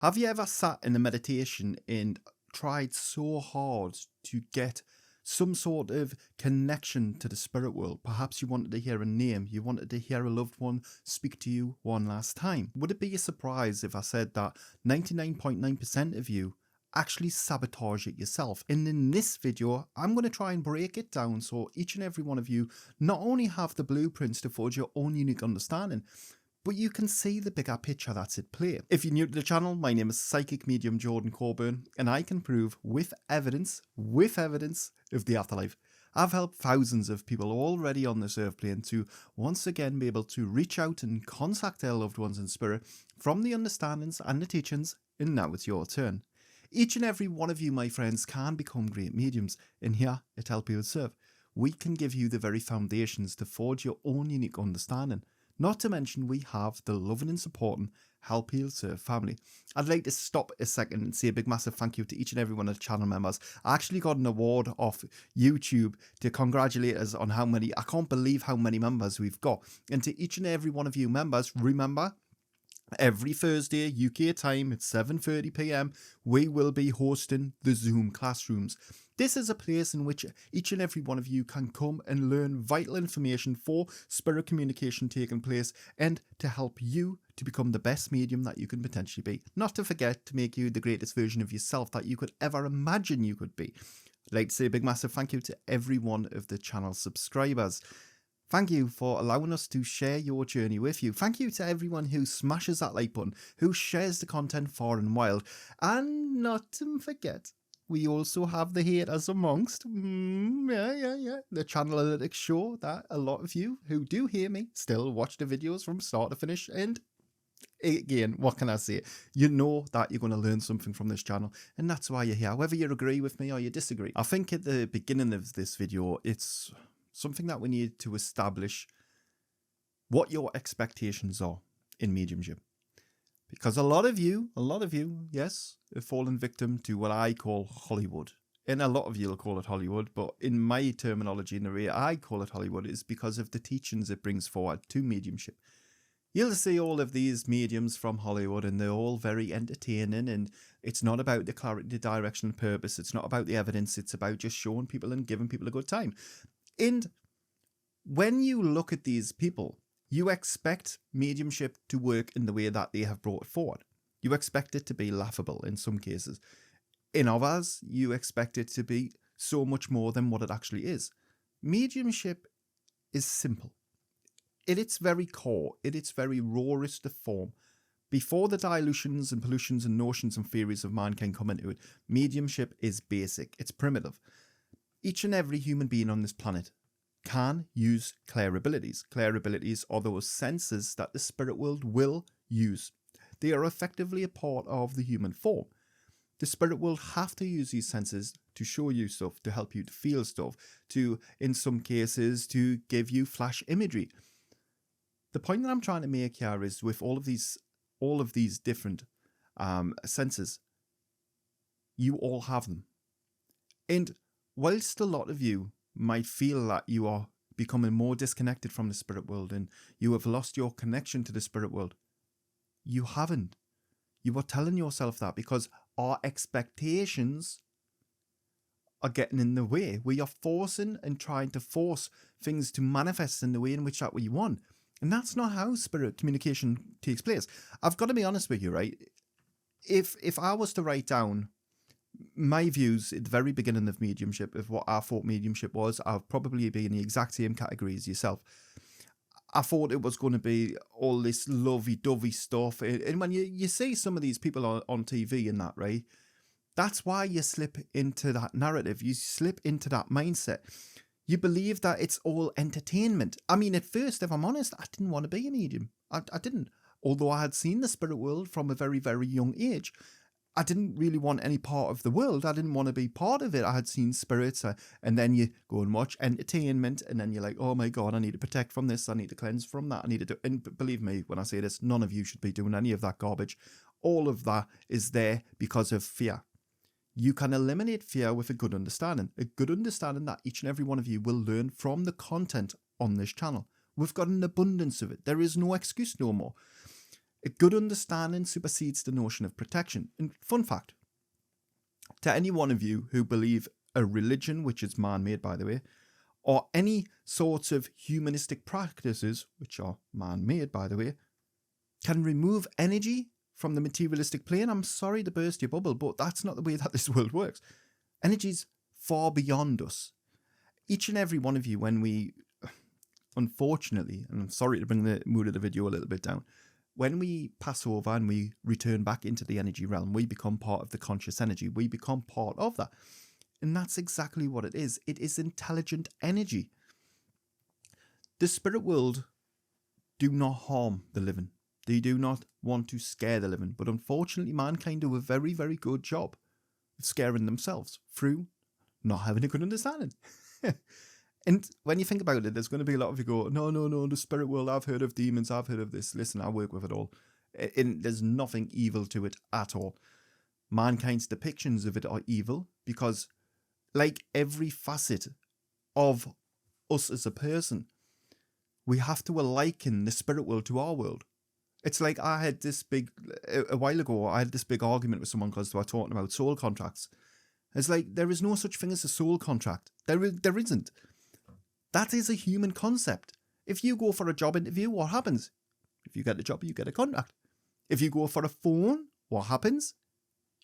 Have you ever sat in a meditation and tried so hard to get some sort of connection to the spirit world? Perhaps you wanted to hear a name, you wanted to hear a loved one speak to you one last time. Would it be a surprise if I said that 99.9% of you actually sabotage it yourself? And in this video, I'm going to try and break it down so each and every one of you not only have the blueprints to forge your own unique understanding, but you can see the bigger picture that's at play. If you're new to the channel, my name is Psychic Medium Jordan Coburn, and I can prove with evidence of the afterlife. I've helped thousands of people already on this earth plane to once again be able to reach out and contact their loved ones in spirit from the understandings and the teachings, and now it's your turn. Each and every one of you, my friends, can become great mediums, and here at Help Heal Serve, we can give you the very foundations to forge your own unique understanding. Not to mention, we have the loving and supporting Help Heal Serve family. I'd like to stop a second and say a big massive thank you to each and every one of the channel members. I actually got an award off YouTube to congratulate us on I can't believe how many members we've got. And to each and every one of you members, remember, every Thursday UK time at 7:30 PM, we will be hosting the Zoom classrooms. This is a place in which each and every one of you can come and learn vital information for spirit communication taking place and to help you to become the best medium that you can potentially be. Not to forget to make you the greatest version of yourself that you could ever imagine you could be. I'd like to say a big massive thank you to every one of the channel subscribers. Thank you for allowing us to share your journey with you. Thank you to everyone who smashes that like button, who shares the content far and wild. And not to forget, we also have the haters amongst. The channel analytics show that a lot of you who do hear me still watch the videos from start to finish. And again, what can I say? You know that you're going to learn something from this channel, and that's why you're here, whether you agree with me or you disagree. I think at the beginning of this video, it's something that we need to establish what your expectations are in mediumship. Because a lot of you, yes, have fallen victim to what I call Hollywood. And a lot of you will call it Hollywood, but in my terminology and the way I call it Hollywood is because of the teachings it brings forward to mediumship. You'll see all of these mediums from Hollywood and they're all very entertaining, and it's not about the clarity, the direction and purpose. It's not about the evidence. It's about just showing people and giving people a good time. And when you look at these people, you expect mediumship to work in the way that they have brought it forward. You expect it to be laughable in some cases. In others, you expect it to be so much more than what it actually is. Mediumship is simple. At its very core, at its very rawest of form, before the dilutions and pollutions and notions and theories of mankind come into it, mediumship is basic. It's primitive. Each and every human being on this planet can use Clair abilities. Clair abilities are those senses that the spirit world will use. They are effectively a part of the human form. The spirit world have to use these senses to show you stuff, to help you to feel stuff, to, in some cases, to give you flash imagery. The point that I'm trying to make here is with all of these different senses, you all have them. And whilst a lot of you might feel that you are becoming more disconnected from the spirit world and you have lost your connection to the spirit world, you haven't. You are telling yourself that because our expectations are getting in the way. We are forcing and trying to force things to manifest in the way in which that we want. And that's not how spirit communication takes place. I've got to be honest with you, right? If I was to write down my views at the very beginning of mediumship, of what I thought mediumship was, I'd probably be in the exact same category as yourself. I thought it was going to be all this lovey-dovey stuff. And when you see some of these people on TV and that, right, that's why you slip into that narrative. You slip into that mindset. You believe that it's all entertainment. I mean, at first, if I'm honest, I didn't want to be a medium. I didn't. Although I had seen the spirit world from a very, very young age, I didn't really want any part of the world. I didn't want to be part of it. I had seen spirits, and then you go and watch entertainment, and then you're like, oh my God, I need to protect from this. I need to cleanse from that. I need to do, and believe me, when I say this, none of you should be doing any of that garbage. All of that is there because of fear. You can eliminate fear with a good understanding that each and every one of you will learn from the content on this channel. We've got an abundance of it. There is no excuse no more. A good understanding supersedes the notion of protection. And fun fact, to any one of you who believe a religion, which is man-made by the way, or any sorts of humanistic practices, which are man-made by the way, can remove energy from the materialistic plane, I'm sorry to burst your bubble, but that's not the way that this world works. Energy's far beyond us. Each and every one of you, when we, unfortunately, and I'm sorry to bring the mood of the video a little bit down, when we pass over and we return back into the energy realm, we become part of the conscious energy. We become part of that. And that's exactly what it is. It is intelligent energy. The spirit world do not harm the living. They do not want to scare the living. But unfortunately, mankind do a very, very good job of scaring themselves through not having a good understanding. And when you think about it, there's going to be a lot of you go, no, the spirit world, I've heard of demons, I've heard of this. Listen, I work with it all. And there's nothing evil to it at all. Mankind's depictions of it are evil because, like every facet of us as a person, we have to liken the spirit world to our world. It's like a while ago, I had this big argument with someone because they were talking about soul contracts. It's like, there is no such thing as a soul contract. There isn't. That is a human concept. If you go for a job interview, what happens? If you get a job, you get a contract. If you go for a phone, what happens?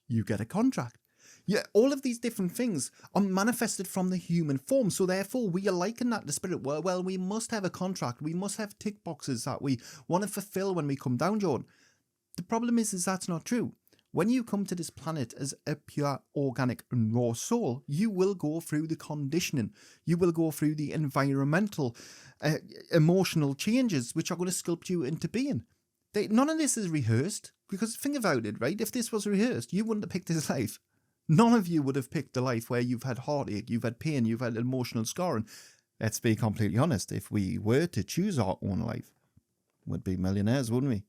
You get a contract. Yeah, all of these different things are manifested from the human form. So therefore, we are liking that to spirit. Well, we must have a contract. We must have tick boxes that we want to fulfill when we come down, Jordan. The problem is that's not true. When you come to this planet as a pure, organic, and raw soul, you will go through the conditioning. You will go through the environmental, emotional changes, which are going to sculpt you into being. None of this is rehearsed, because think about it, right? If this was rehearsed, you wouldn't have picked this life. None of you would have picked a life where you've had heartache, you've had pain, you've had emotional scarring. Let's be completely honest. If we were to choose our own life, we'd be millionaires, wouldn't we?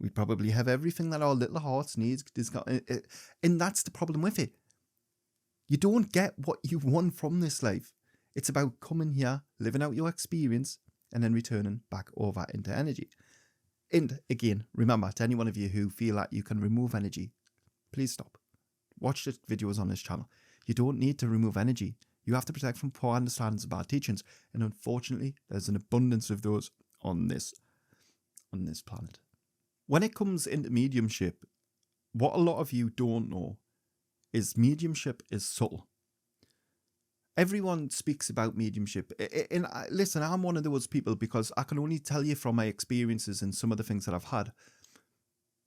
We'd probably have everything that our little hearts needs. And that's the problem with it. You don't get what you want from this life. It's about coming here, living out your experience, and then returning back over into energy. And again, remember, to any one of you who feel like you can remove energy, please stop. Watch the videos on this channel. You don't need to remove energy. You have to protect from poor understandings and bad teachings. And unfortunately, there's an abundance of those on this planet. When it comes into mediumship, what a lot of you don't know is mediumship is subtle. Everyone speaks about mediumship. And listen, I'm one of those people because I can only tell you from my experiences and some of the things that I've had.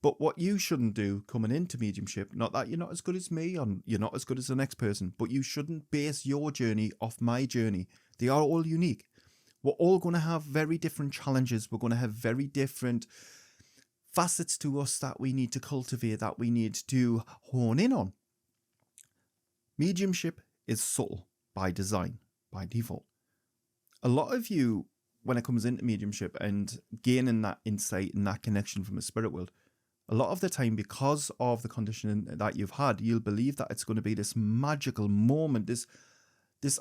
But what you shouldn't do coming into mediumship, not that you're not as good as me or you're not as good as the next person, but you shouldn't base your journey off my journey. They are all unique. We're all going to have very different challenges. We're going to have very different facets to us that we need to cultivate, that we need to hone in on. Mediumship is subtle by design, by default. A lot of you, when it comes into mediumship and gaining that insight and that connection from the spirit world, a lot of the time, because of the conditioning that you've had, you'll believe that it's going to be this magical moment, this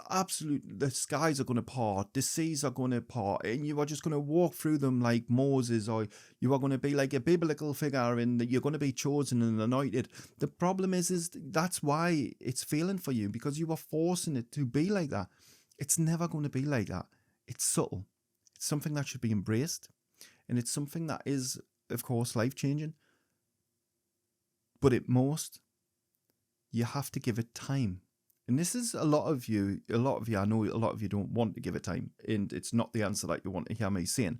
absolute, the skies are going to part, the seas are going to part, and you are just going to walk through them like Moses, or you are going to be like a biblical figure and you're going to be chosen and anointed. The problem is that's why it's failing for you, because you are forcing it to be like that. It's never going to be like that. It's subtle. It's something that should be embraced, and it's something that is, of course, life-changing. But at most, you have to give it time. And this is a lot of you, I know a lot of you don't want to give it time, and it's not the answer that you want to hear me saying.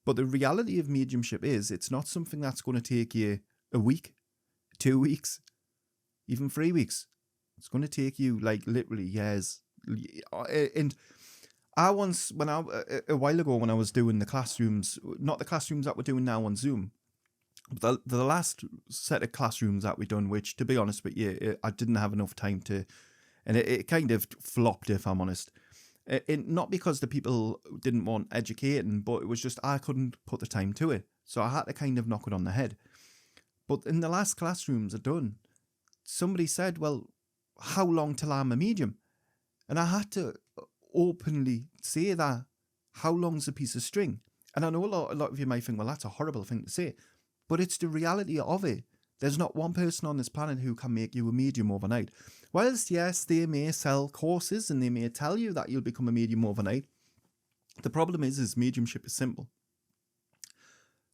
But the reality of mediumship is it's not something that's going to take you a week, 2 weeks, even 3 weeks. It's going to take you like literally years. And a while ago when I was doing the classrooms, not the classrooms that we're doing now on Zoom, the last set of classrooms that we done, which, to be honest with you, I didn't have enough time to, and it kind of flopped, if I'm honest. Not because the people didn't want educating, but it was just I couldn't put the time to it. So I had to kind of knock it on the head. But in the last classrooms I done, somebody said, well, how long till I'm a medium? And I had to openly say that, how long's a piece of string? And I know a lot of you might think, well, that's a horrible thing to say. But it's the reality of it. There's not one person on this planet who can make you a medium overnight. Whilst, yes, they may sell courses and they may tell you that you'll become a medium overnight, the problem is mediumship is simple.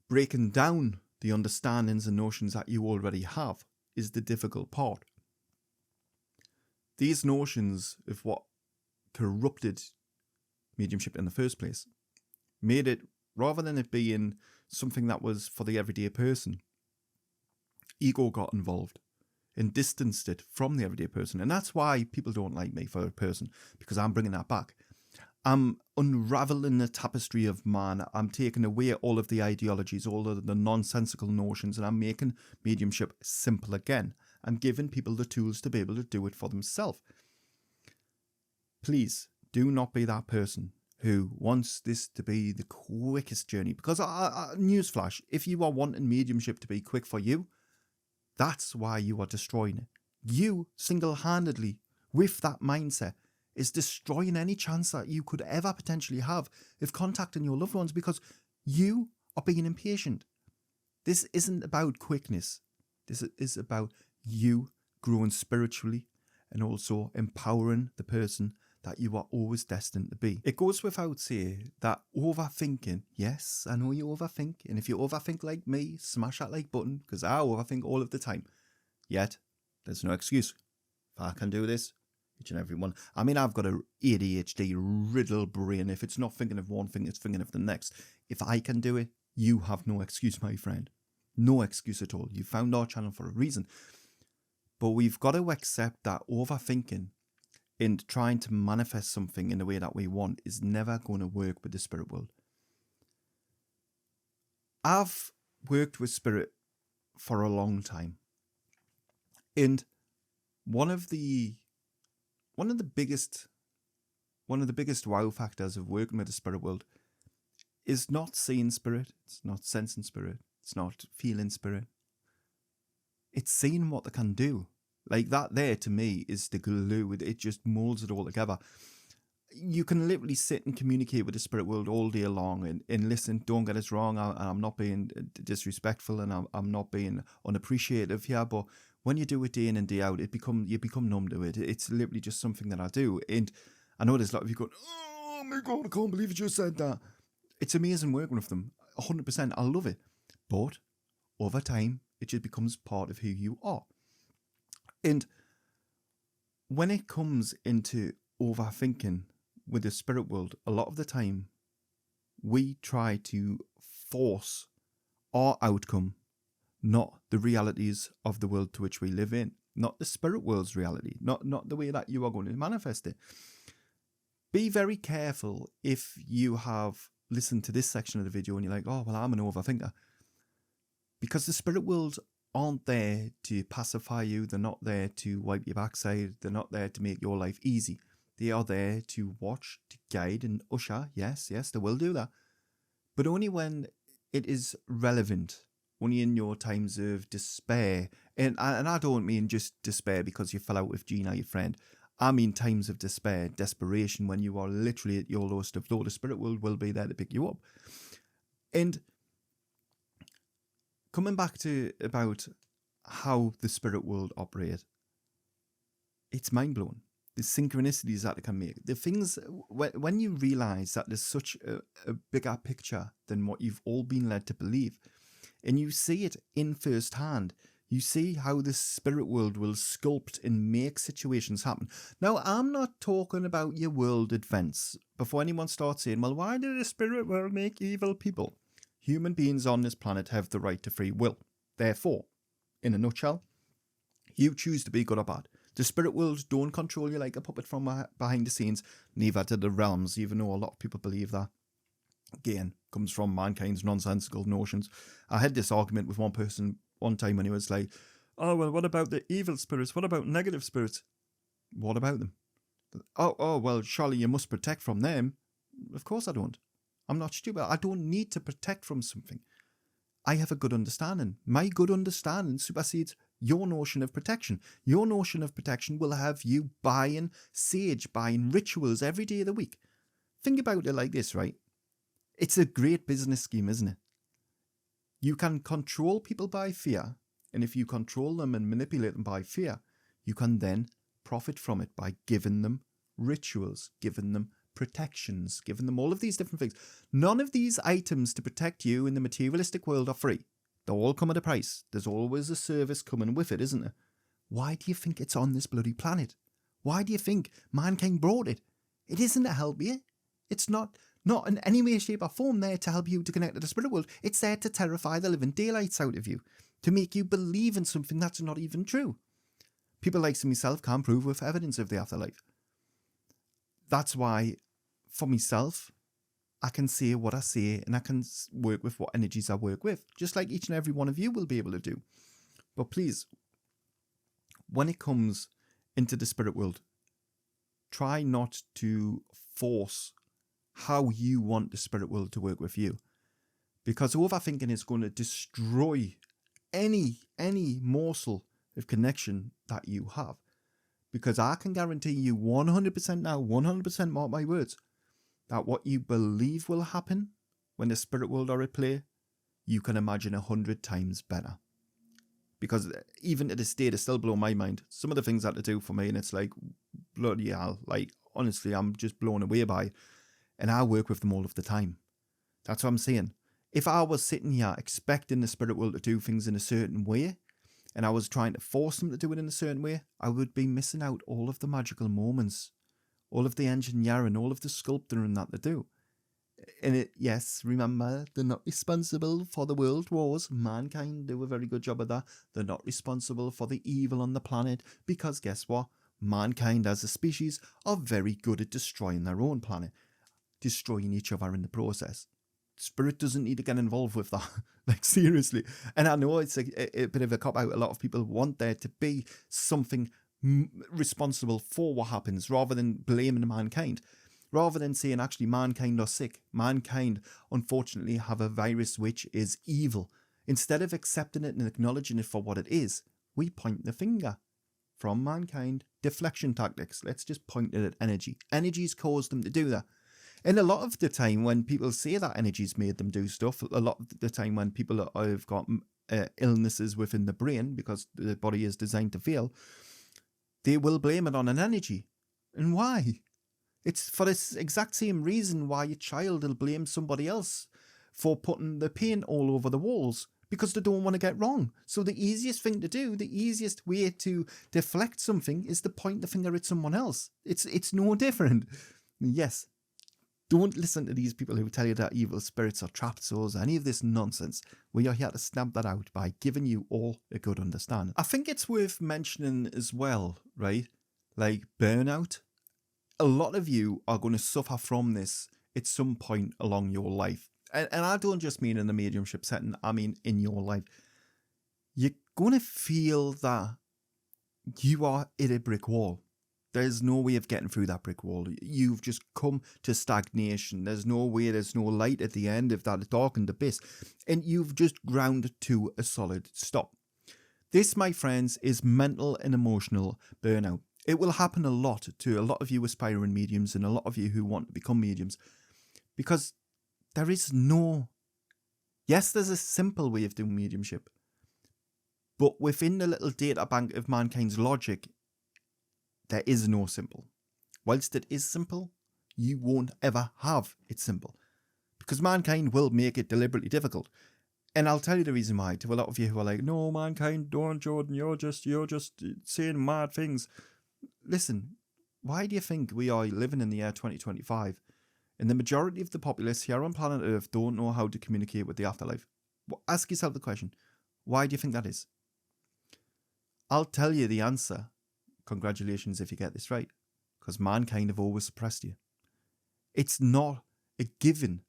Breaking down the understandings and notions that you already have is the difficult part. These notions of what corrupted mediumship in the first place made it, rather than it being something that was for the everyday person, ego got involved and distanced it from the everyday person. And that's why people don't like me for a person, because I'm bringing that back. I'm unraveling the tapestry of man. I'm taking away all of the ideologies, all of the nonsensical notions, and I'm making mediumship simple again. I'm giving people the tools to be able to do it for themselves. Please do not be that person who wants this to be the quickest journey. Because, newsflash, if you are wanting mediumship to be quick for you, that's why you are destroying it. You, single-handedly, with that mindset, is destroying any chance that you could ever potentially have of contacting your loved ones, because you are being impatient. This isn't about quickness. This is about you growing spiritually and also empowering the person that you are always destined to be. It goes without saying that overthinking, yes, I know you overthink, and if you overthink like me, smash that like button, because I overthink all of the time. Yet, there's no excuse. If I can do this, each and every one. I mean, I've got a ADHD riddled brain. If it's not thinking of one thing, it's thinking of the next. If I can do it, you have no excuse, my friend. No excuse at all. You found our channel for a reason. But we've got to accept that overthinking and trying to manifest something in the way that we want is never going to work with the spirit world. I've worked with spirit for a long time. And one of the biggest wow factors of working with the spirit world is not seeing spirit, it's not sensing spirit, it's not feeling spirit. It's seeing what they can do. Like that there to me is the glue. It just molds it all together. You can literally sit and communicate with the spirit world all day long and listen. Don't get us wrong, I'm not being disrespectful and I'm not being unappreciative here, but when you do it day in and day out, you become numb to it. It's literally just something that I do. And I know there's a lot of you going, oh my God, I can't believe you just said that. It's amazing working with them. 100%. I love it. But over time, it just becomes part of who you are. And when it comes into overthinking with the spirit world, a lot of the time, we try to force our outcome, not the realities of the world to which we live in, not the spirit world's reality, not the way that you are going to manifest it. Be very careful if you have listened to this section of the video and you're like, oh, well, I'm an overthinker. Because the spirit world aren't there to pacify you. They're not there to wipe your backside. They're not there to make your life easy. They are there to watch, to guide and usher. Yes, they will do that. But only when it is relevant. Only in your times of despair. And I don't mean just despair because you fell out with Gina, your friend. I mean times of despair, desperation, when you are literally at your lowest of low. The spirit world will be there to pick you up. And coming back to about how the spirit world operate, it's mind-blowing. The synchronicities that it can make. The things, when you realise that there's such a bigger picture than what you've all been led to believe, and you see it in first hand, you see how the spirit world will sculpt and make situations happen. Now, I'm not talking about your world events. Before anyone starts saying, well, why did the spirit world make evil people? Human beings on this planet have the right to free will. Therefore, in a nutshell, you choose to be good or bad. The spirit world don't control you like a puppet from behind the scenes, neither do the realms, even though a lot of people believe that. Again, comes from mankind's nonsensical notions. I had this argument with one person one time when he was like, oh, well, what about the evil spirits? What about negative spirits? What about them? Oh, well, surely you must protect from them. Of course I don't. I'm not stupid. I don't need to protect from something. I have a good understanding. My good understanding supersedes your notion of protection. Your notion of protection will have you buying sage, buying rituals every day of the week. Think about it like this, right? It's a great business scheme, isn't it? You can control people by fear, and if you control them and manipulate them by fear, you can then profit from it by giving them rituals, giving them protections, giving them all of these different things. None of these items to protect you in the materialistic world are free. They all come at a price. There's always a service coming with it, isn't there? Why do you think it's on this bloody planet? Why do you think mankind brought it? It isn't to help you. It's not in any way, shape or form there to help you to connect to the spirit world. It's there to terrify the living daylights out of you, to make you believe in something that's not even true. People like myself can't prove with evidence of the afterlife. That's why, for myself, I can say what I say and I can work with what energies I work with, just like each and every one of you will be able to do. But please, when it comes into the spirit world, try not to force how you want the spirit world to work with you, because overthinking is going to destroy any morsel of connection that you have. Because I can guarantee you 100% now, 100% mark my words, that what you believe will happen when the spirit world are at play, you can imagine 100 times better. Because even to this day, they still blow my mind. Some of the things that they do for me, and it's like, bloody hell, like, honestly, I'm just blown away by it. And I work with them all of the time. That's what I'm saying. If I was sitting here expecting the spirit world to do things in a certain way, and I was trying to force them to do it in a certain way, I would be missing out all of the magical moments, all of the engineering, all of the sculpturing that they do. And yes, remember, they're not responsible for the world wars. Mankind do a very good job of that. They're not responsible for the evil on the planet, because guess what? Mankind as a species are very good at destroying their own planet, destroying each other in the process. Spirit doesn't need to get involved with that. Like, seriously. And I know it's a bit of a cop-out. A lot of people want there to be something responsible for what happens, rather than blaming mankind. Rather than saying, actually, mankind are sick. Mankind, unfortunately, have a virus which is evil. Instead of accepting it and acknowledging it for what it is, we point the finger. From mankind, deflection tactics. Let's just point it at energy. Energy's caused them to do that. And a lot of the time when people say that energy's made them do stuff, a lot of the time when people have got illnesses within the brain, because the body is designed to fail, they will blame it on an energy. And why? It's for this exact same reason why a child will blame somebody else for putting the paint all over the walls, because they don't want to get wrong. So the easiest thing to do, the easiest way to deflect something, is to point the finger at someone else. It's no different. Yes. Don't listen to these people who tell you that evil spirits are trapped souls, any of this nonsense. We are here to stamp that out by giving you all a good understanding. I think it's worth mentioning as well, right? Like burnout. A lot of you are going to suffer from this at some point along your life. And I don't just mean in the mediumship setting, I mean in your life. You're going to feel that you are at a brick wall. There's no way of getting through that brick wall. You've just come to stagnation. There's no way, there's no light at the end of that darkened abyss. And you've just ground to a solid stop. This, my friends, is mental and emotional burnout. It will happen a lot to a lot of you aspiring mediums and a lot of you who want to become mediums. Because there is no... Yes, there's a simple way of doing mediumship. But within the little data bank of mankind's logic, there is no simple. Whilst it is simple, you won't ever have it simple. Because mankind will make it deliberately difficult. And I'll tell you the reason why. To a lot of you who are like, no, mankind, don't, Jordan, you're just saying mad things. Listen, why do you think we are living in the year 2025 and the majority of the populace here on planet Earth don't know how to communicate with the afterlife? Well, ask yourself the question, why do you think that is? I'll tell you the answer. Congratulations if you get this right, because mankind have always suppressed you. It's not a given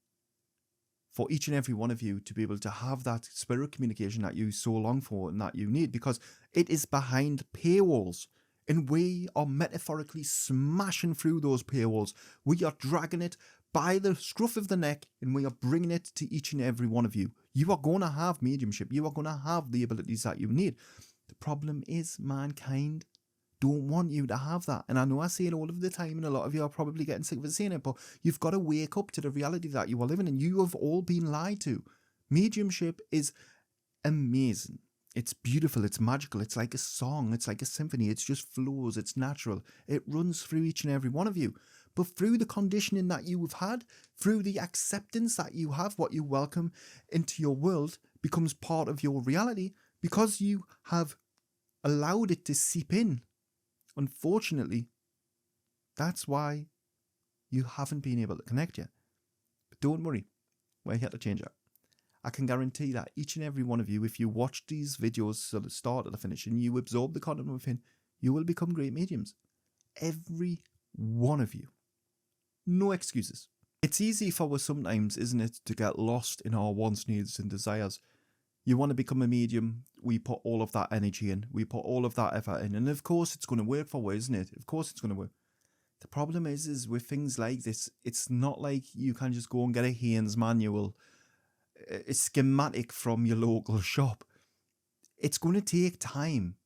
for each and every one of you to be able to have that spirit communication that you so long for and that you need, because it is behind paywalls, and we are metaphorically smashing through those paywalls. We are dragging it by the scruff of the neck and we are bringing it to each and every one of you. You are going to have mediumship. You are going to have the abilities that you need. The problem is mankind don't want you to have that. And I know I say it all of the time and a lot of you are probably getting sick of saying it, but you've got to wake up to the reality that you are living in. You have all been lied to. Mediumship is amazing. It's beautiful, it's magical, it's like a song, it's like a symphony, it just flows, it's natural, it runs through each and every one of you. But through the conditioning that you have had, through the acceptance that you have, what you welcome into your world becomes part of your reality because you have allowed it to seep in. Unfortunately, that's why you haven't been able to connect yet. But don't worry, we're here to change that. I can guarantee that each and every one of you, if you watch these videos from the start to the finish and you absorb the content within, you will become great mediums. Every one of you. No excuses. It's easy for us sometimes, isn't it, to get lost in our wants, needs and desires. You want to become a medium, we put all of that energy in, we put all of that effort in, and of course it's going to work for you, isn't it? Of course it's going to work. The problem is with things like this, it's not like you can just go and get a Haynes manual, a schematic from your local shop. It's going to take time.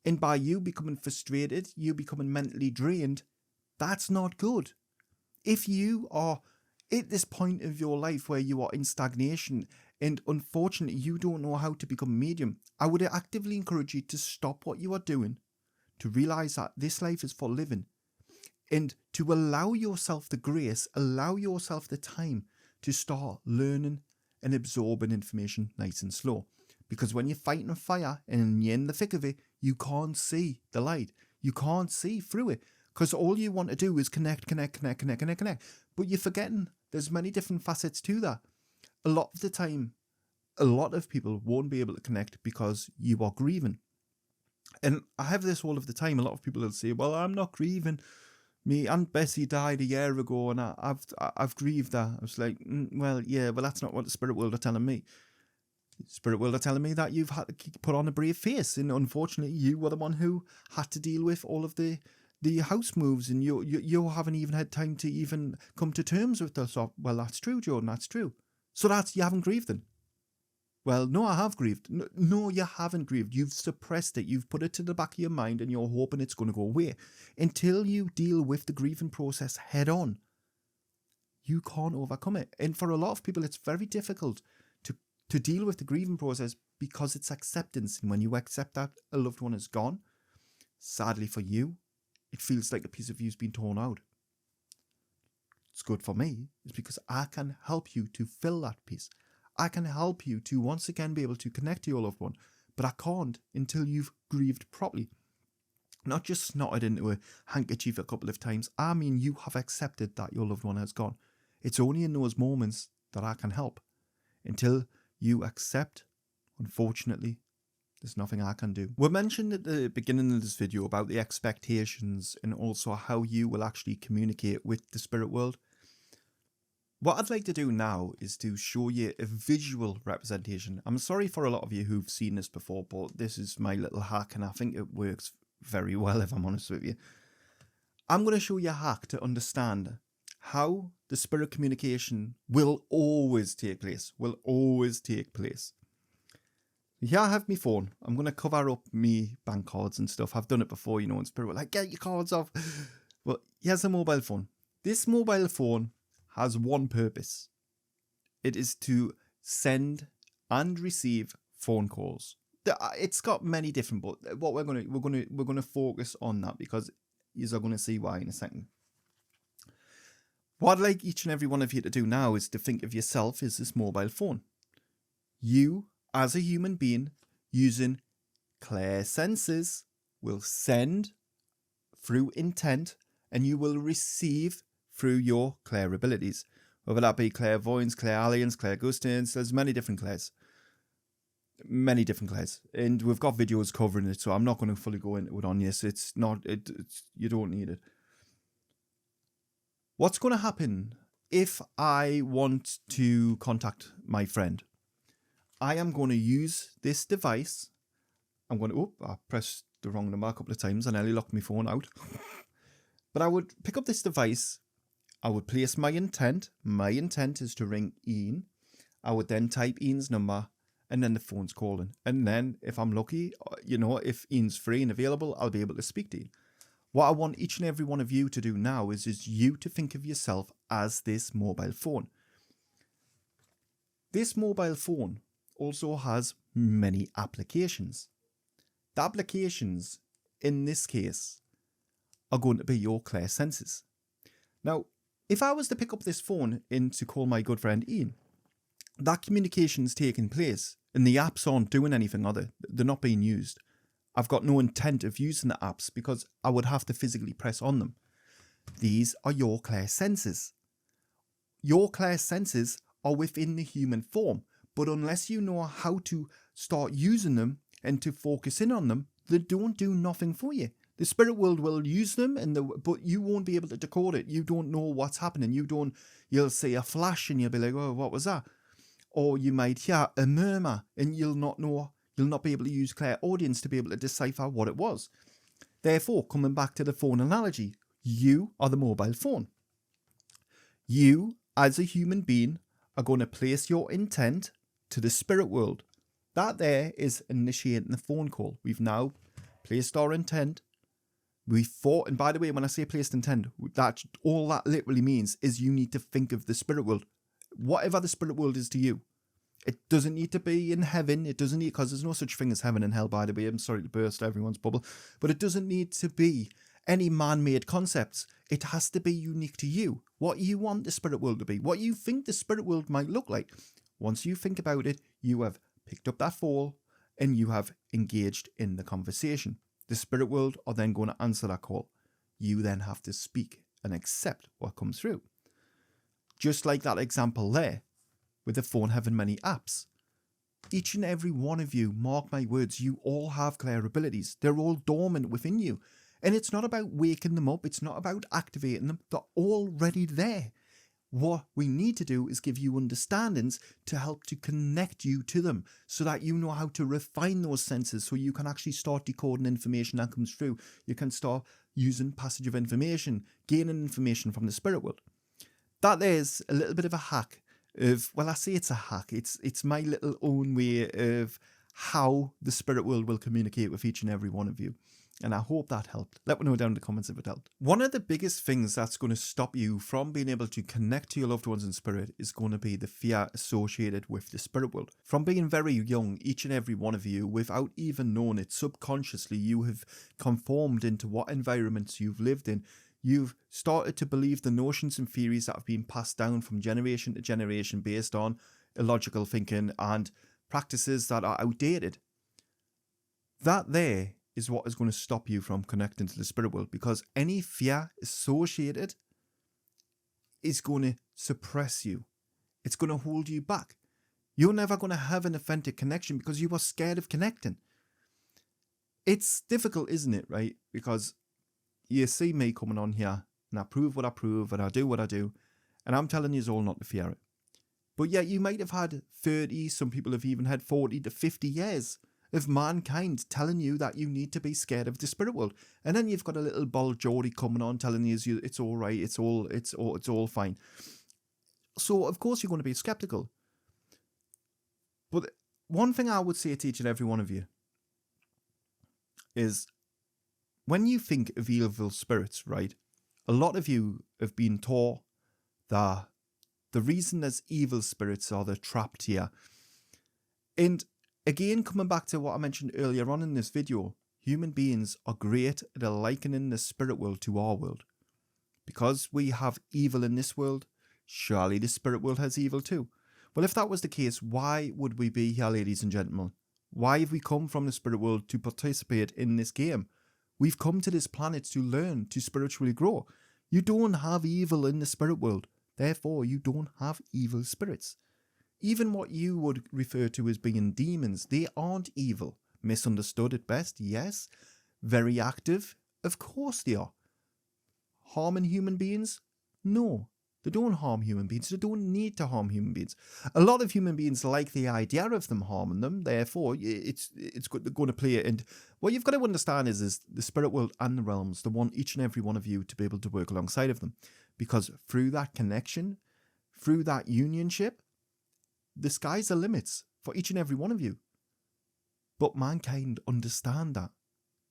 And by you becoming frustrated, you becoming mentally drained, that's not good. If you are at this point of your life where you are in stagnation and unfortunately you don't know how to become a medium, I would actively encourage you to stop what you are doing, to realise that this life is for living, and to allow yourself the grace, allow yourself the time to start learning and absorbing information nice and slow. Because when you're fighting a fire and you're in the thick of it, you can't see the light. You can't see through it. Because all you want to do is connect. But you're forgetting there's many different facets to that. A lot of the time, a lot of people won't be able to connect because you are grieving. And I have this all of the time. A lot of people will say, well, I'm not grieving. Me Aunt Bessie died a year ago and I've grieved that. I was like, well, that's not what the spirit world are telling me. Spirit world are telling me that you've had to put on a brave face, and unfortunately you were the one who had to deal with all of the house moves, and you haven't even had time to even come to terms with this. Well, that's true, Jordan, that's true. So you haven't grieved then? Well, no, I have grieved. No, you haven't grieved. You've suppressed it. You've put it to the back of your mind and you're hoping it's going to go away. Until you deal with the grieving process head on, you can't overcome it. And for a lot of people, it's very difficult to deal with the grieving process because it's acceptance. And when you accept that a loved one is gone, sadly for you, it feels like a piece of you's been torn out. It's good for me. It's because I can help you to fill that piece. I can help you to once again be able to connect to your loved one, but I can't until you've grieved properly. Not just snotted into a handkerchief a couple of times. I mean, you have accepted that your loved one has gone. It's only in those moments that I can help. Until you accept, unfortunately, there's nothing I can do. We mentioned at the beginning of this video about the expectations and also how you will actually communicate with the spirit world. What I'd like to do now is to show you a visual representation. I'm sorry for a lot of you who've seen this before, but this is my little hack and I think it works very well, if I'm honest with you. I'm going to show you a hack to understand how the spirit communication will always take place. Here I have my phone. I'm going to cover up me bank cards and stuff. I've done it before, you know, and spirit will like, get your cards off. Well, here's a mobile phone. This mobile phone has one purpose. It is to send and receive phone calls. It's got many different, but what we're going to focus on that because you're going to see why in a second. What I'd like each and every one of you to do now is to think of yourself as this mobile phone. You, as a human being, using Clair senses, will send through intent and you will receive through your Clair abilities. Whether that be clairvoyance, clairalience, clairgustance, there's many different Clairs. Many different Clairs. And we've got videos covering it, so I'm not going to fully go into it on this. You don't need it. What's going to happen if I want to contact my friend? I am going to use this device. I pressed the wrong number a couple of times and I nearly locked my phone out. But I would pick up this device. I would place my intent. My intent is to ring Ian. I would then type Ian's number and then the phone's calling. And then if I'm lucky, if Ian's free and available, I'll be able to speak to Ian. What I want each and every one of you to do now is you to think of yourself as this mobile phone. This mobile phone also has many applications. The applications in this case are going to be your Clair senses. Now, if I was to pick up this phone and to call my good friend Ian, that communication's taking place and the apps aren't doing anything, are they? They're not being used. I've got no intent of using the apps because I would have to physically press on them. These are your Clair senses. Your Clair senses are within the human form, but unless you know how to start using them and to focus in on them, they don't do nothing for you. The spirit world will use them, but you won't be able to decode it. You don't know what's happening. You'll see a flash and you'll be like, oh, what was that? Or you might hear a murmur and you'll not be able to use clairaudience to be able to decipher what it was. Therefore, coming back to the phone analogy, you are the mobile phone. You, as a human being, are going to place your intent to the spirit world. That there is initiating the phone call. We've now placed our intent. We thought, and by the way, when I say placed intent, all that literally means is you need to think of the spirit world. Whatever the spirit world is to you. It doesn't need to be in heaven. It doesn't need, because there's no such thing as heaven and hell, by the way. I'm sorry to burst everyone's bubble. But it doesn't need to be any man-made concepts. It has to be unique to you. What you want the spirit world to be. What you think the spirit world might look like. Once you think about it, you have picked up that phone and you have engaged in the conversation. The spirit world are then going to answer that call. You then have to speak and accept what comes through. Just like that example there, with the phone having many apps. Each and every one of you, mark my words, you all have Clair abilities. They're all dormant within you. And it's not about waking them up. It's not about activating them. They're already there. What we need to do is give you understandings to help to connect you to them so that you know how to refine those senses so you can actually start decoding information that comes through. You can start using passage of information, gaining information from the spirit world. That is a little bit of a hack of, well, I say it's a hack. It's my little own way of how the spirit world will communicate with each and every one of you. And I hope that helped. Let me know down in the comments if it helped. One of the biggest things that's going to stop you from being able to connect to your loved ones in spirit is going to be the fear associated with the spirit world. From being very young, each and every one of you, without even knowing it, subconsciously, you have conformed into what environments you've lived in. You've started to believe the notions and theories that have been passed down from generation to generation based on illogical thinking and practices that are outdated. That there is what is going to stop you from connecting to the spirit world, because any fear associated is going to suppress you. It's going to hold you back. You're never going to have an authentic connection because you are scared of connecting. It's difficult, isn't it, right? Because you see me coming on here and I prove what I prove and I do what I do, and I'm telling you all not to fear it. But yet you might have had 30, some people have even had 40 to 50 years of mankind telling you that you need to be scared of the spirit world. And then you've got a little bald Geordie coming on telling you it's all right, it's all fine. So of course you're going to be skeptical. But one thing I would say to each and every one of you is, when you think of evil spirits, right, a lot of you have been taught that the reason there's evil spirits are they're trapped here. And again, coming back to what I mentioned earlier on in this video, human beings are great at likening the spirit world to our world. Because we have evil in this world, surely the spirit world has evil too. Well, if that was the case, why would we be here, ladies and gentlemen? Why have we come from the spirit world to participate in this game? We've come to this planet to learn, to spiritually grow. You don't have evil in the spirit world. Therefore, you don't have evil spirits. Even what you would refer to as being demons, they aren't evil. Misunderstood at best, yes. Very active, of course they are. Harming human beings? No. They don't harm human beings. They don't need to harm human beings. A lot of human beings like the idea of them harming them. Therefore, it's going to play it. And what you've got to understand is the spirit world and the realms, they want each and every one of you to be able to work alongside of them. Because through that connection, through that unionship, the sky's the limits for each and every one of you. But mankind understand that.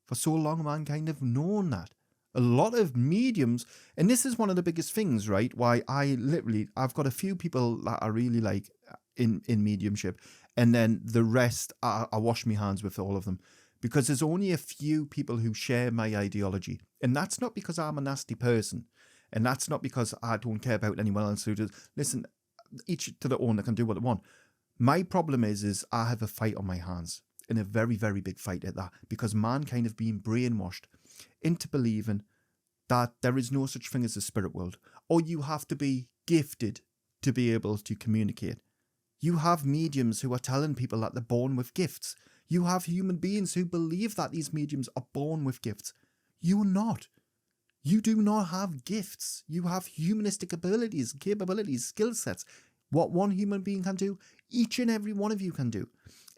For so long, mankind have known that. A lot of mediums, and this is one of the biggest things, right? Why I've got a few people that are really like, in mediumship. And then the rest, I wash my hands with all of them. Because there's only a few people who share my ideology. And that's not because I'm a nasty person. And that's not because I don't care about anyone else who does. Listen, each to their own, they can do what they want. My problem is I have a fight on my hands. And a very, very big fight at that. Because mankind have been brainwashed into believing that there is no such thing as the spirit world. Or you have to be gifted to be able to communicate. You have mediums who are telling people that they're born with gifts. You have human beings who believe that these mediums are born with gifts. You're not. You do not have gifts. You have humanistic abilities, capabilities, skill sets. What one human being can do, each and every one of you can do.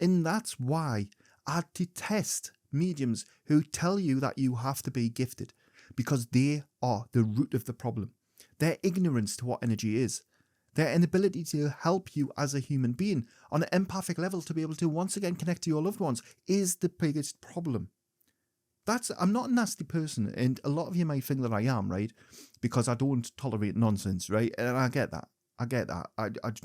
And that's why I detest mediums who tell you that you have to be gifted, because they are the root of the problem. Their ignorance to what energy is. Their inability to help you as a human being on an empathic level to be able to once again connect to your loved ones is the biggest problem. I'm not a nasty person, and a lot of you might think that I am, right? Because I don't tolerate nonsense, right? And I get that. I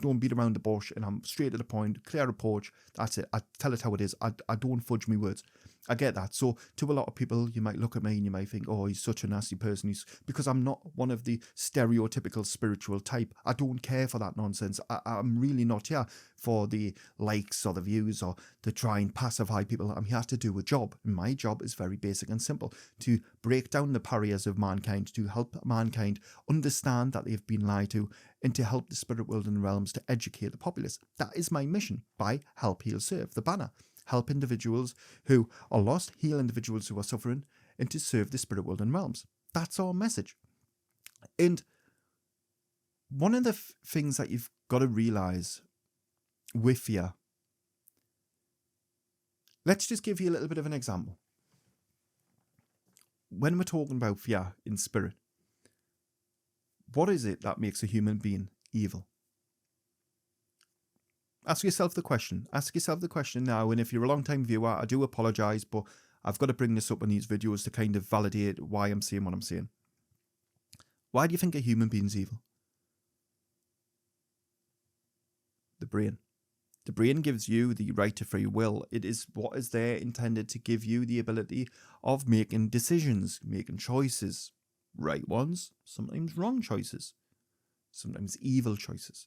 don't beat around the bush, and I'm straight to the point, clear approach. That's it. I tell it how it is. I don't fudge my words. I get that. So to a lot of people, you might look at me and you might think, oh, he's such a nasty person. Because I'm not one of the stereotypical spiritual type. I don't care for that nonsense. I'm really not here for the likes or the views or to try and pacify people. I'm here to do a job. And my job is very basic and simple, to break down the barriers of mankind, to help mankind understand that they've been lied to, and to help the spirit world and realms to educate the populace. That is my mission by Help, Heal, Serve, the banner. Help individuals who are lost, heal individuals who are suffering, and to serve the spirit world and realms. That's our message. And one of the things that you've got to realize with fear, let's just give you a little bit of an example. When we're talking about fear in spirit, what is it that makes a human being evil? Ask yourself the question. Ask yourself the question now. And if you're a long-time viewer, I do apologise, but I've got to bring this up in these videos to kind of validate why I'm saying what I'm saying. Why do you think a human being's evil? The brain. The brain gives you the right to free will. It is what is there intended to give you the ability of making decisions, making choices. Right ones, sometimes wrong choices, sometimes evil choices.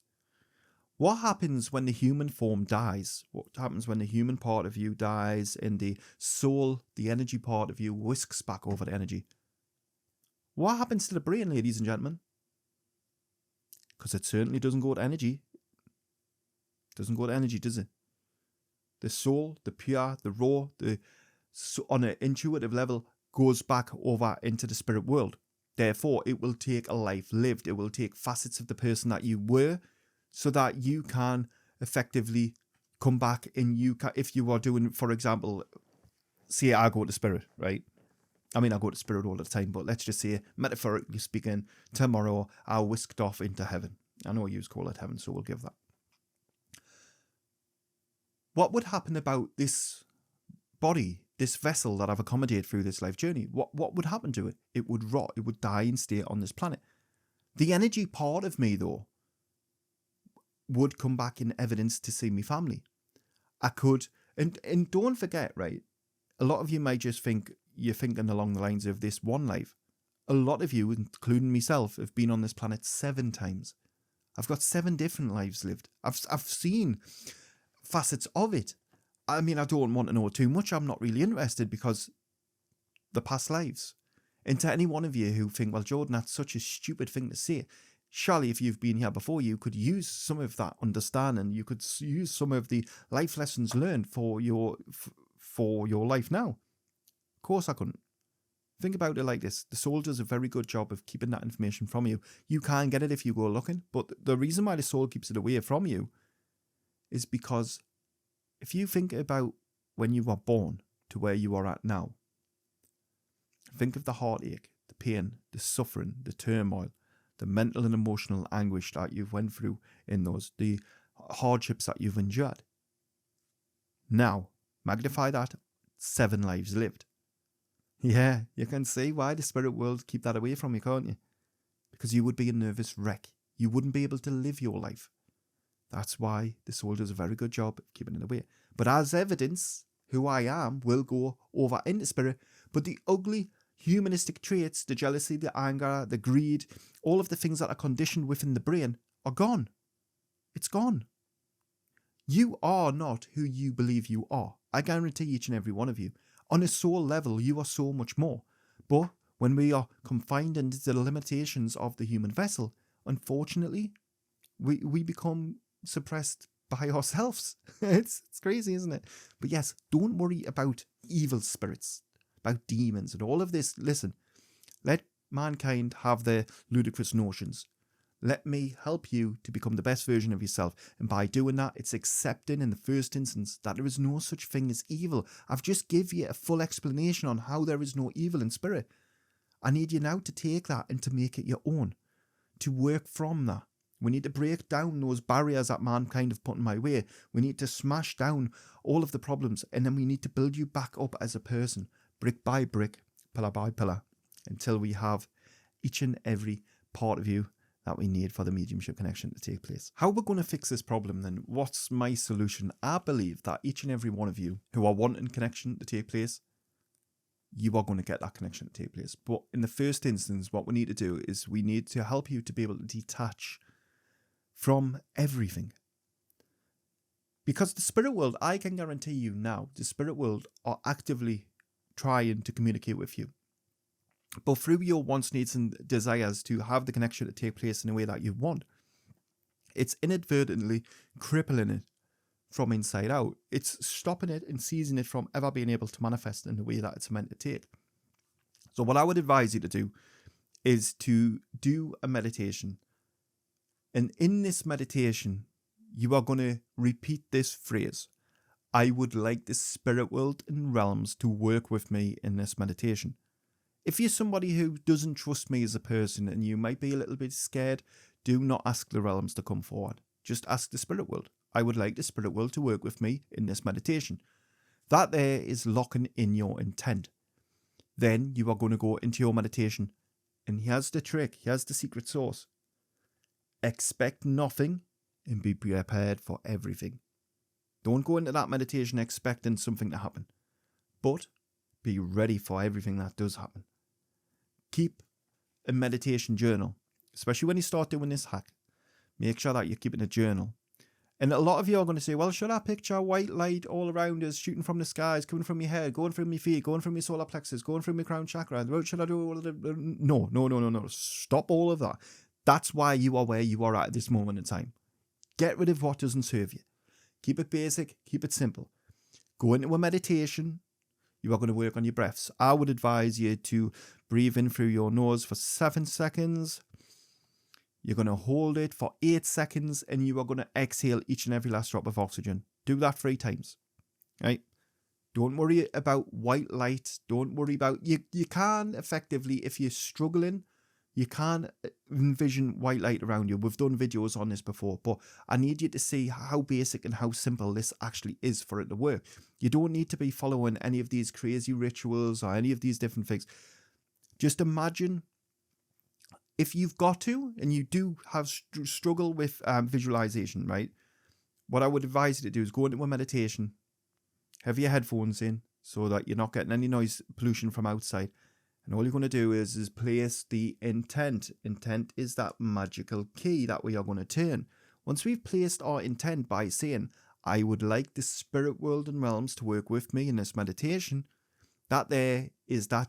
What happens when the human form dies? What happens when the human part of you dies and the soul, the energy part of you, whisks back over the energy? What happens to the brain, ladies and gentlemen? Because it certainly doesn't go to energy. It doesn't go to energy, does it? The soul, the pure, the raw, on an intuitive level, goes back over into the spirit world. Therefore, it will take a life lived. It will take facets of the person that you were so that you can effectively come back and you can, if you are doing, for example, say I go to spirit, right? I mean, I go to spirit all the time, but let's just say, metaphorically speaking, tomorrow I whisked off into heaven. I know you call it heaven, so we'll give that. What would happen about this body, this vessel that I've accommodated through this life journey? What would happen to it? It would rot. It would die and stay on this planet. The energy part of me, though, would come back in evidence to see me family. I could, and don't forget, right? A lot of you might just think you're thinking along the lines of this one life. A lot of you, including myself, have been on this planet 7 times. I've got 7 different lives lived. I've seen facets of it. I mean, I don't want to know too much. I'm not really interested because the past lives. And to any one of you who think, well, Jordan, that's such a stupid thing to say. Surely if you've been here before, you could use some of that understanding. You could use some of the life lessons learned for your life now. Of course I couldn't. Think about it like this. The soul does a very good job of keeping that information from you. You can get it if you go looking. But the reason why the soul keeps it away from you is because if you think about when you were born to where you are at now, think of the heartache, the pain, the suffering, the turmoil, the mental and emotional anguish that you've went through in those, the hardships that you've endured. Now, magnify that 7 lives lived. Yeah, you can see why the spirit world keep that away from you, can't you? Because you would be a nervous wreck. You wouldn't be able to live your life. That's why the soul does a very good job of keeping it away. But as evidence, who I am will go over into spirit. But the ugly humanistic traits, the jealousy, the anger, the greed, all of the things that are conditioned within the brain are gone. It's gone. You are not who you believe you are. I guarantee each and every one of you. On a soul level, you are so much more. But when we are confined into the limitations of the human vessel, unfortunately, we become suppressed by ourselves. It's crazy, isn't it? But yes, don't worry about evil spirits, about demons and all of this. Listen, let mankind have their ludicrous notions. Let me help you to become the best version of yourself. And by doing that, it's accepting in the first instance that there is no such thing as evil. I've just give you a full explanation on how there is no evil in spirit. I need you now to take that and to make it your own, to work from that. We need to break down those barriers that mankind have put in my way. We need to smash down all of the problems, and then we need to build you back up as a person, brick by brick, pillar by pillar, until we have each and every part of you that we need for the mediumship connection to take place. How we're going to fix this problem then? What's my solution? I believe that each and every one of you who are wanting connection to take place, you are going to get that connection to take place. But in the first instance, what we need to do is we need to help you to be able to detach from everything. Because the spirit world, I can guarantee you now, the spirit world are actively trying to communicate with you. But through your wants, needs and desires to have the connection to take place in a way that you want, it's inadvertently crippling it from inside out. It's stopping it and seizing it from ever being able to manifest in the way that it's meant to take. So what I would advise you to do is to do a meditation. And in this meditation, you are going to repeat this phrase. I would like the spirit world and realms to work with me in this meditation. If you're somebody who doesn't trust me as a person and you might be a little bit scared, do not ask the realms to come forward. Just ask the spirit world. I would like the spirit world to work with me in this meditation. That there is locking in your intent. Then you are going to go into your meditation. And here's the trick. Here's the secret sauce. Expect nothing and be prepared for everything. Don't go into that meditation expecting something to happen. But be ready for everything that does happen. Keep a meditation journal, especially when you start doing this hack. Make sure that you're keeping a journal. And a lot of you are going to say, well, should I picture white light all around us, shooting from the skies, coming from your head, going from your feet, going from your solar plexus, going from your crown chakra? Should I do all of the... No. Stop all of that. That's why you are where you are at this moment in time. Get rid of what doesn't serve you. Keep it basic. Keep it simple. Go into a meditation. You are going to work on your breaths. I would advise you to breathe in through your nose for 7 seconds. You're going to hold it for 8 seconds and you are going to exhale each and every last drop of oxygen. Do that 3 times. Right? Don't worry about white light. Don't worry about... You can effectively, if you're struggling, you can envision white light around you. We've done videos on this before, but I need you to see how basic and how simple this actually is for it to work. You don't need to be following any of these crazy rituals or any of these different things. Just imagine if you've got to, and you do have struggle with visualization, right? What I would advise you to do is go into a meditation, have your headphones in so that you're not getting any noise pollution from outside. And all you're going to do is place the intent. Intent is that magical key that we are going to turn. Once we've placed our intent by saying, I would like the spirit world and realms to work with me in this meditation, that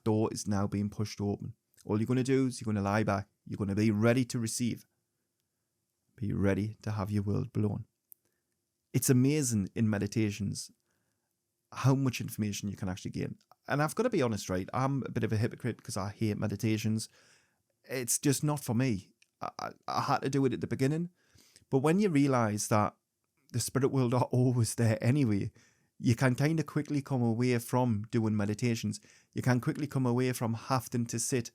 door is now being pushed open. All you're going to do is you're going to lie back. You're going to be ready to receive. Be ready to have your world blown. It's amazing in meditations how much information you can actually gain. And I've got to be honest, right? I'm a bit of a hypocrite because I hate meditations. It's just not for me. I had to do it at the beginning. But when you realize that the spirit world are always there anyway, you can kind of quickly come away from doing meditations. You can quickly come away from having to sit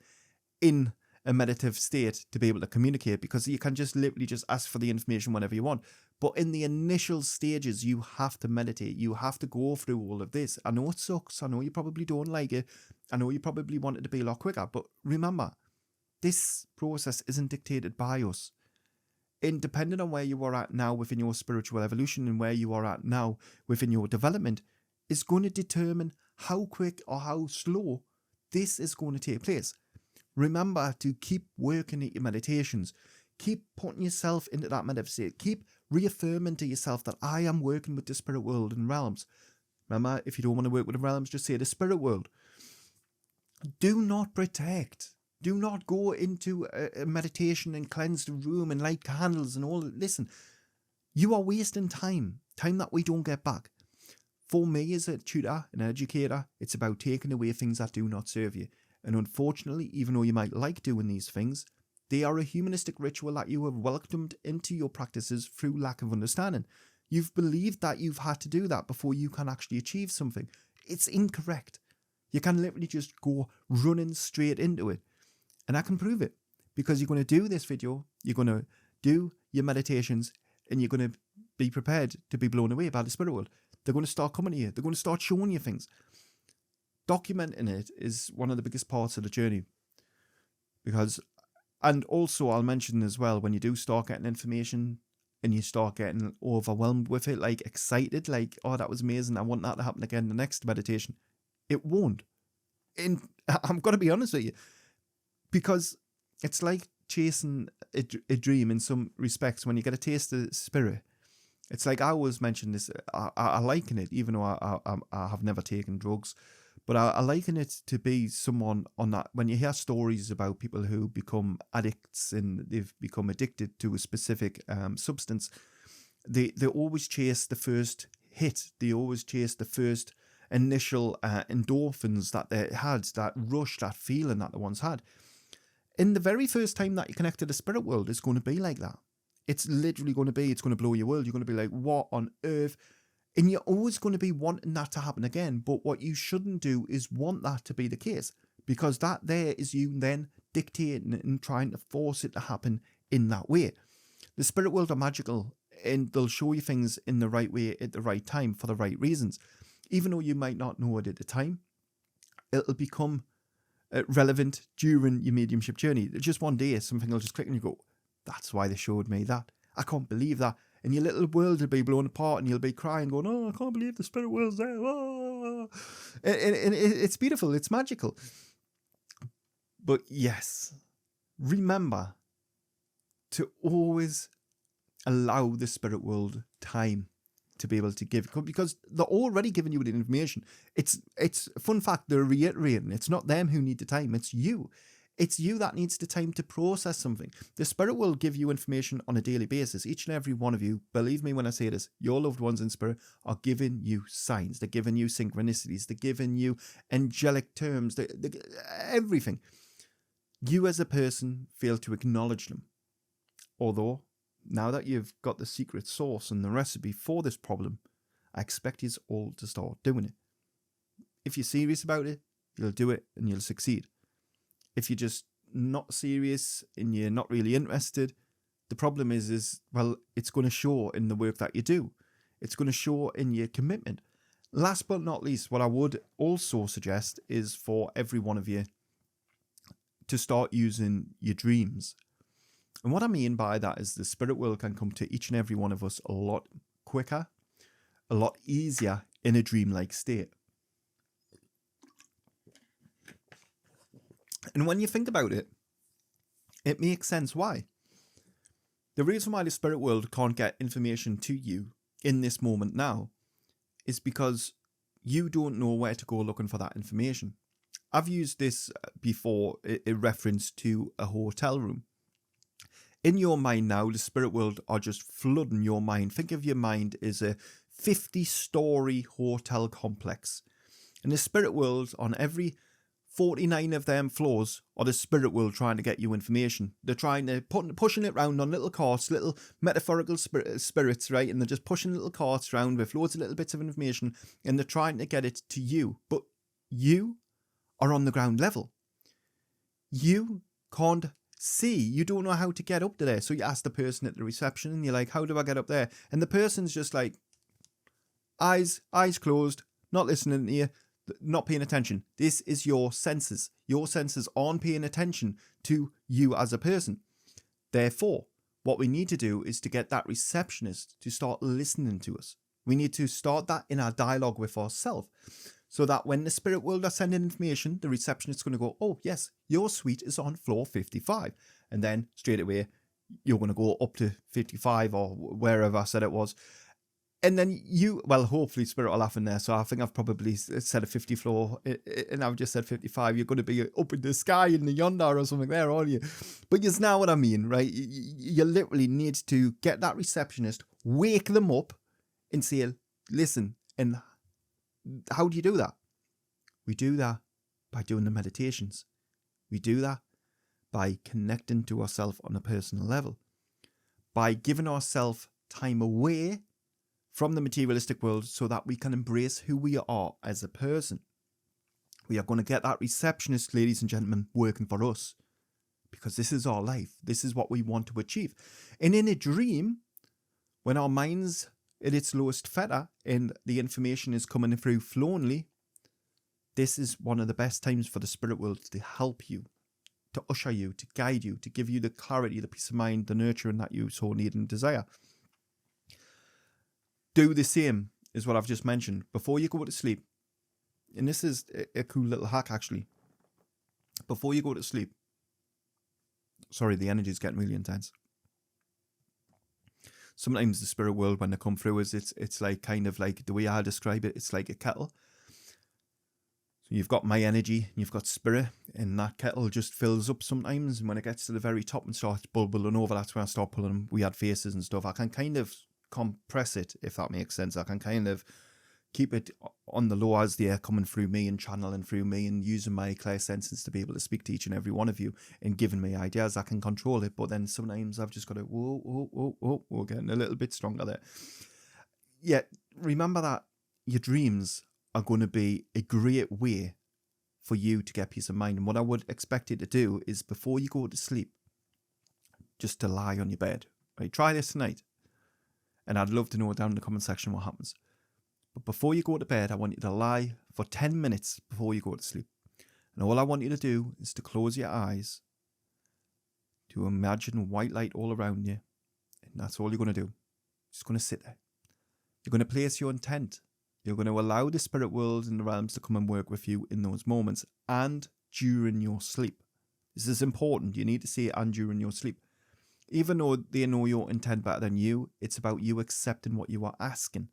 in a meditative state to be able to communicate, because you can just literally just ask for the information whenever you want. But in the initial stages, you have to meditate. You have to go through all of this. I know it sucks. I know you probably don't like it. I know you probably want it to be a lot quicker. But remember, this process isn't dictated by us. And depending on where you are at now within your spiritual evolution and where you are at now within your development is going to determine how quick or how slow this is going to take place. Remember to keep working at your meditations. Keep putting yourself into that meditation. Keep reaffirming to yourself that I am working with the spirit world and realms. Remember, if you don't want to work with the realms, just say the spirit world. Do not protect. Do not go into a meditation and cleanse the room and light candles and all. Listen, you are wasting time that we don't get back. For me as a tutor, an educator, it's about taking away things that do not serve you. And unfortunately, even though you might like doing these things, they are a humanistic ritual that you have welcomed into your practices through lack of understanding. You've believed that you've had to do that before you can actually achieve something. It's incorrect. You can literally just go running straight into it. And I can prove it because you're going to do this video, you're going to do your meditations, and you're going to be prepared to be blown away by the spirit world. They're going to start coming to you. They're going to start showing you things. Documenting it is one of the biggest parts of the journey. And also I'll mention as well, when you do start getting information and you start getting overwhelmed with it, like excited, like, oh, that was amazing, I want that to happen again in the next meditation. It won't. And I'm going to be honest with you, because it's like chasing a dream in some respects. When you get a taste of spirit, it's like, I always mention this, I liken it, even though I have never taken drugs, but I liken it to be someone on that, when you hear stories about people who become addicts and they've become addicted to a specific substance, they always chase the first hit, they always chase the first initial endorphins that they had, that rush, that feeling that they once had. In the very first time that you connect to the spirit world, it's going to be like that. It's literally going to be, it's going to blow your world. You're going to be like, what on earth? And you're always going to be wanting that to happen again. But what you shouldn't do is want that to be the case, because that there is you then dictating and trying to force it to happen in that way. The spirit world are magical, and they'll show you things in the right way at the right time for the right reasons. Even though you might not know it at the time, it'll become relevant during your mediumship journey. Just one day, something will just click and you go, that's why they showed me that. I can't believe that. And your little world will be blown apart and you'll be crying, going, oh, I can't believe the spirit world's there. Oh. And it's beautiful. It's magical. But yes, remember to always allow the spirit world time to be able to give, because they're already giving you the information. It's a fun fact, they're reiterating, it's not them who need the time, it's you. It's you that needs the time to process something. The spirit will give you information on a daily basis. Each and every one of you, believe me when I say this, your loved ones in spirit are giving you signs. They're giving you synchronicities. They're giving you angelic terms. They're everything. You as a person fail to acknowledge them. Although, now that you've got the secret sauce and the recipe for this problem, I expect you all to start doing it. If you're serious about it, you'll do it and you'll succeed. If you're just not serious and you're not really interested, the problem is well, it's going to show in the work that you do. It's going to show in your commitment. Last but not least, what I would also suggest is for every one of you to start using your dreams. And what I mean by that is the spirit world can come to each and every one of us a lot quicker, a lot easier in a dreamlike state. And when you think about it, it makes sense why. The reason why the spirit world can't get information to you in this moment now is because you don't know where to go looking for that information. I've used this before in reference to a hotel room. In your mind now, the spirit world are just flooding your mind. Think of your mind as a 50-story hotel complex. And the spirit world on every 49 of them floors are the spirit world trying to get you information. They're trying to pushing it around on little carts, little metaphorical spirits, right? And they're just pushing little carts around with loads of little bits of information, and they're trying to get it to you. But you are on the ground level. You can't see. You don't know how to get up to there. So you ask the person at the reception and you're like, how do I get up there? And the person's just like, eyes closed, not listening to you, not paying attention. This is your senses. Your senses aren't paying attention to you as a person. Therefore, What we need to do is to get that receptionist to start listening to us. We need to start that in our dialogue with ourselves, so that when the spirit world are sending information, the receptionist is going to go, oh, yes, your suite is on floor 55. And then straight away, you're going to go up to 55 or wherever I said it was. And then hopefully spirit will laugh in there. So I think I've probably said a 50 floor and I've just said 55. You're going to be up in the sky in the yonder or something there, aren't you? But you know what I mean, right? You literally need to get that receptionist, wake them up and say, listen, and how do you do that? We do that by doing the meditations. We do that by connecting to ourselves on a personal level, by giving ourselves time away from the materialistic world so that we can embrace who we are as a person. We are going to get that receptionist, ladies and gentlemen, working for us, because this is our life. This is what we want to achieve. And in a dream, when our mind's at its lowest feather and the information is coming through flowingly, this is one of the best times for the spirit world to help you, to usher you, to guide you, to give you the clarity, the peace of mind, the nurturing that you so need and desire. Do the same is what I've just mentioned before you go to sleep. And this is a cool little hack, actually. Before you go to sleep, sorry, the energy is getting really intense. Sometimes the spirit world, when they come through, it's like kind of like the way I describe it, it's like a kettle. So you've got my energy, and you've got spirit, and that kettle just fills up sometimes. And when it gets to the very top and starts bubbling over, that's when I start pulling weird faces and stuff. I can kind of compress it, if that makes sense. I can kind of keep it on the low as the air coming through me and channeling through me and using my clear senses to be able to speak to each and every one of you and giving me ideas. I can control it, but then sometimes I've just got to, whoa, we're getting a little bit stronger there. Yeah, remember that your dreams are going to be a great way for you to get peace of mind. And what I would expect you to do is before you go to sleep, just to lie on your bed. Right? Try this tonight. And I'd love to know down in the comment section what happens. But before you go to bed, I want you to lie for 10 minutes before you go to sleep. And all I want you to do is to close your eyes, to imagine white light all around you. And that's all you're going to do. Just going to sit there. You're going to place your intent. You're going to allow the spirit world and the realms to come and work with you in those moments and during your sleep. This is important. You need to say it and during your sleep. Even though they know your intent better than you, it's about you accepting what you are asking.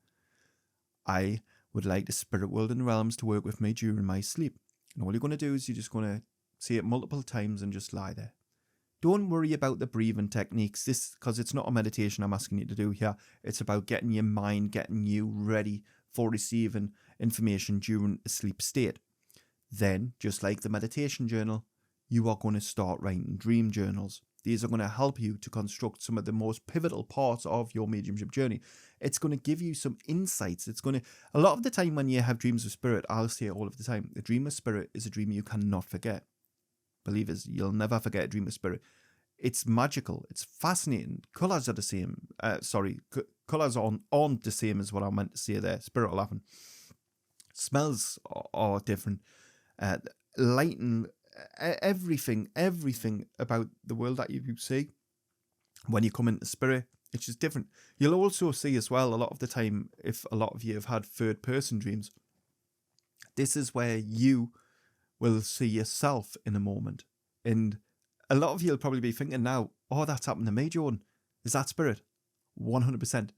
I would like the spirit world and realms to work with me during my sleep. And all you're going to do is you're just going to say it multiple times and just lie there. Don't worry about the breathing techniques, because it's not a meditation I'm asking you to do here. It's about getting your mind, getting you ready for receiving information during a sleep state. Then, just like the meditation journal, you are going to start writing dream journals. These are going to help you to construct some of the most pivotal parts of your mediumship journey. It's going to give you some insights. A lot of the time when you have dreams of spirit, I'll say it all of the time, a dream of spirit is a dream you cannot forget. Believe us, you'll never forget a dream of spirit. It's magical. It's fascinating. Colours are the same. Colours aren't the same as what I meant to say there. Spirit laughing. Smells are different. Lighting, everything about the world that you see when you come into spirit, it's just different. You'll also see as well, a lot of the time, if a lot of you have had third person dreams, this is where you will see yourself in a moment. And a lot of you will probably be thinking now, oh, that's happened to me, Jordan. Is that spirit? 100%.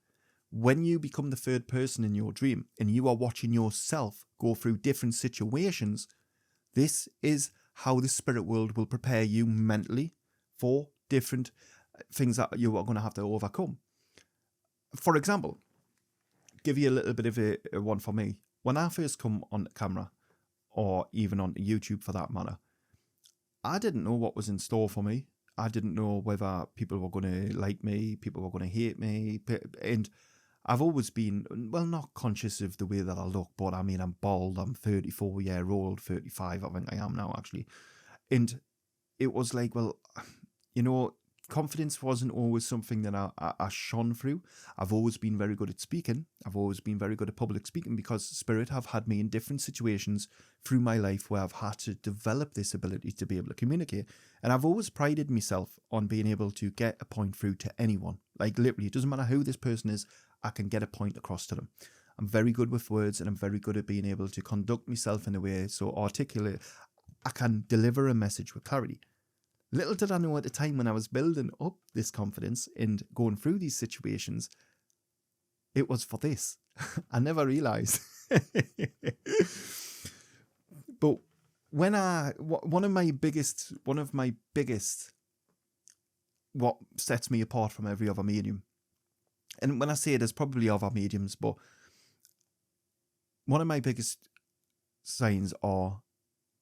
When you become the third person in your dream and you are watching yourself go through different situations, this is how the spirit world will prepare you mentally for different things that you are going to have to overcome. For example, give you a little bit of a one for me. When I first come on camera, or even on YouTube for that matter, I didn't know what was in store for me. I didn't know whether people were going to like me, people were going to hate me. And I've always been, well, not conscious of the way that I look, but I mean, I'm bald, I'm 34-year-old, 35, I think I am now, actually. And it was like, well, you know, confidence wasn't always something that I shone through. I've always been very good at speaking. I've always been very good at public speaking because Spirit have had me in different situations through my life where I've had to develop this ability to be able to communicate. And I've always prided myself on being able to get a point through to anyone. Like literally, it doesn't matter who this person is, I can get a point across to them. I'm very good with words and I'm very good at being able to conduct myself in a way so articulate. I can deliver a message with clarity. Little did I know at the time when I was building up this confidence and going through these situations, it was for this. I never realized. But when one of my biggest, what sets me apart from every other medium, and when I say there's probably other mediums, but one of my biggest signs are,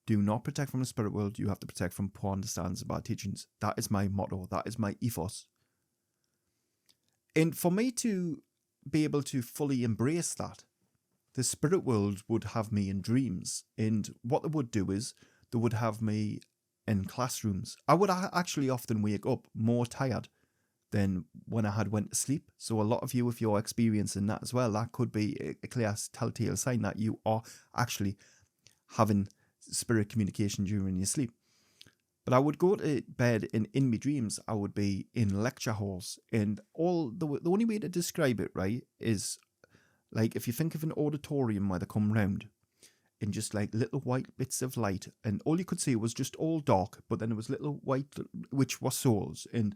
do not protect from the spirit world. You have to protect from poor understandings and bad teachings. That is my motto. That is my ethos. And for me to be able to fully embrace that, the spirit world would have me in dreams. And what they would do is they would have me in classrooms. I would actually often wake up more tired than when I had went to sleep. So a lot of you, if you're experiencing that as well, that could be a clear telltale sign that you are actually having spirit communication during your sleep. But I would go to bed and in my dreams I would be in lecture halls, and the only way to describe it, right, is like if you think of an auditorium where they come round in just like little white bits of light, and all you could see was just all dark, but then there was little white which were souls, and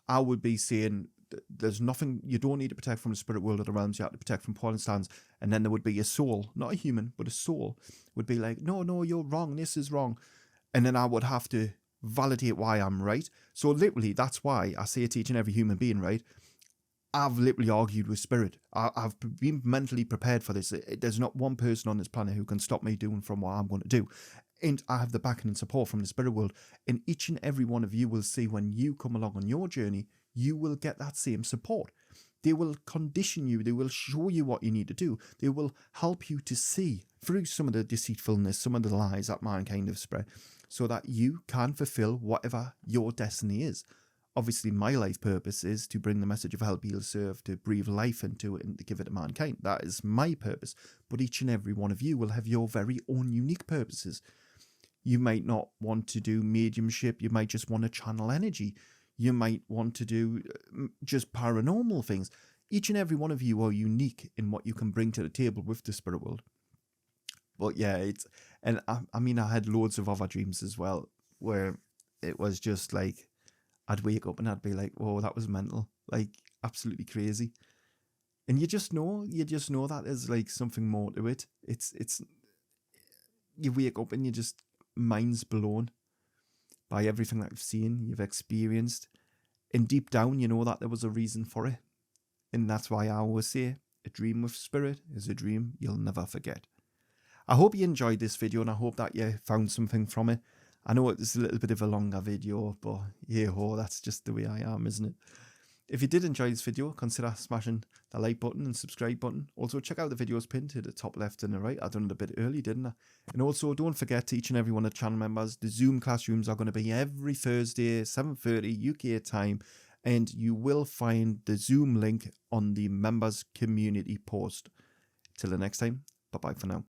I would be saying there's nothing, you don't need to protect from the spirit world or the realms, you have to protect from porn stands. And then there would be a soul, not a human, but a soul would be like, no, you're wrong, this is wrong. And then I would have to validate why I'm right. So literally, that's why I say to each and every human being, right, I've literally argued with spirit. I've been mentally prepared for this. There's not one person on this planet who can stop me doing from what I'm going to do. And I have the backing and support from the spirit world. And each and every one of you will see when you come along on your journey, you will get that same support. They will condition you. They will show you what you need to do. They will help you to see through some of the deceitfulness, some of the lies that mankind have spread, so that you can fulfill whatever your destiny is. Obviously, my life purpose is to bring the message of help, heal, serve, to breathe life into it and to give it to mankind. That is my purpose. But each and every one of you will have your very own unique purposes. You might not want to do mediumship. You might just want to channel energy. You might want to do just paranormal things. Each and every one of you are unique in what you can bring to the table with the spirit world. But yeah, I mean, I had loads of other dreams as well, where it was just like, I'd wake up and I'd be like, whoa, that was mental, like absolutely crazy. And you just know that there's like something more to it. It's, you wake up and you just, mind's blown by everything that you've seen, you've experienced. And deep down, you know that there was a reason for it. And that's why I always say, a dream with spirit is a dream you'll never forget. I hope you enjoyed this video and I hope that you found something from it. I know it's a little bit of a longer video, but yeah, that's just the way I am, isn't it? If you did enjoy this video, consider smashing the like button and subscribe button. Also, check out the videos pinned to the top left and the right. I done it a bit early, didn't I? And also, don't forget to each and every one of the channel members, the Zoom classrooms are going to be every Thursday, 7:30 UK time. And you will find the Zoom link on the members community post. Till the next time, bye-bye for now.